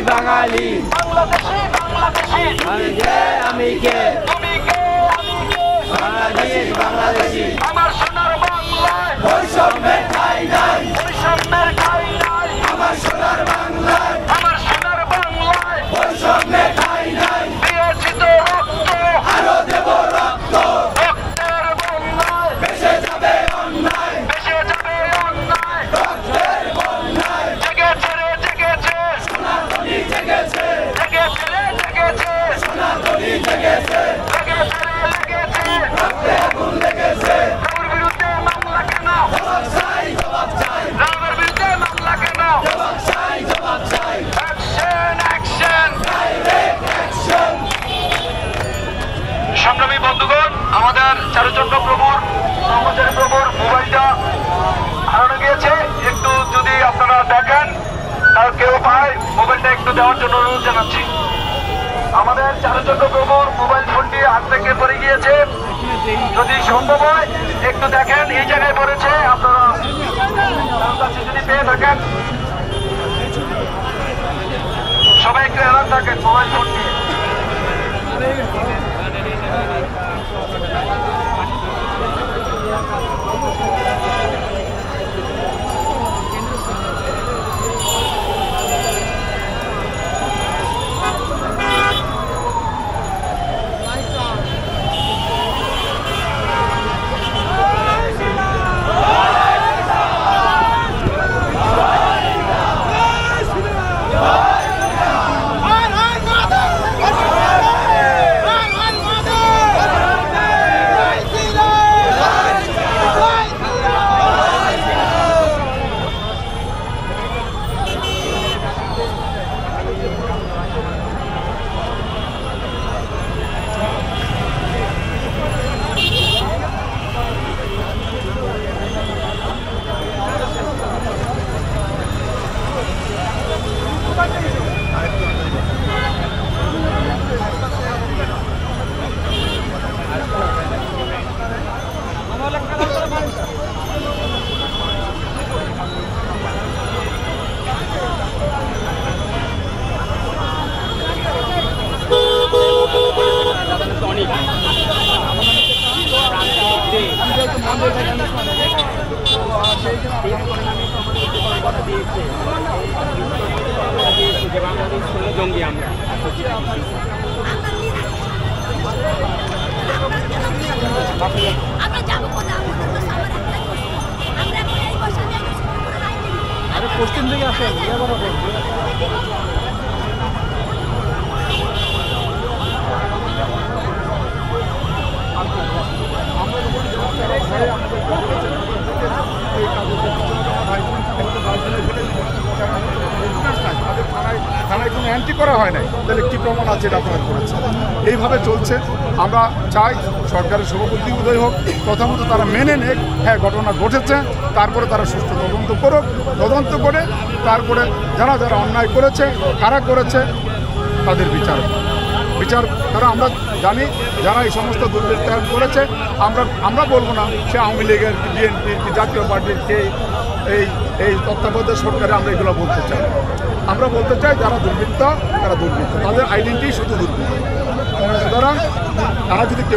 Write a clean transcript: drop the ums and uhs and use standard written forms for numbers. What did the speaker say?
বাঙালি বাংলাদেশি আমি কে বাংলাদেশ বাংলাদেশি আমার সোনার বাংলায় বৈষম্যের ঠাঁই নাই বৈষম্যের ঠাঁই নাই আমার সোনার বাংলায় আমার সোনার বাংলায় বৈষম্যের ঠাঁই নাই দিয়েছি তো রক্ত আরো দেব রক্ত রক্তের বন্যায় ভেসে যাবে অন্যায় ভেসে যাবে অন্যায় রক্তের বন্যায় জেগেছে রে জেগেছে সনাতনী জেগেছে জেগেছে রে জেগেছে সনাতনী জেগেছে দেওয়ার জন্য অনুরোধ জানাচ্ছি। আমাদের চারুচক্র প্রভুর মোবাইল ফোনটি হাত থেকে পড়ে গিয়েছে, যদি সম্ভব হয় একটু দেখেন এই জায়গায় পড়েছে, আপনারা তার কাছে যদি পেয়ে থাকেন সবাই একটু এলান থাকেন মোবাইল ফোন নিয়ে। জঙ্গি আমরা যাবো কোথাও আমরা এই বসে আরে পশ্চিম থেকে আসেন থানায় কোনো এন্ট্রি করা হয় নাই, তাহলে কী প্রমাণ আছে এটা আপনারা করেছেন? এইভাবে চলছে। আমরা চাই সরকারের শুভবুদ্ধি উদয় হোক, প্রথমত তারা মেনে নেক হ্যাঁ ঘটনা ঘটেছে, তারপরে তারা সুষ্ঠু তদন্ত করুক, তদন্ত করে তারপরে যারা যারা অন্যায় করেছে, কারা করেছে তাদের বিচার তারা আমরা জানি যারা এই সমস্ত দুর্বৃত্তায়ন করেছে। আমরা বলবো না সে আওয়ামী লীগের, বিএনপি, জাতীয় পার্টির কে এই তত্ত্বাবধায়ক সরকারে আমরা এগুলো বলতে চাই। আমরা বলতে চাই যারা দুর্বৃত্ত তারা দুর্বৃত্ত, তাদের আইডেন্টিটি শুধু দুর্বৃত্ত। সুতরাং তারা যদি কেউ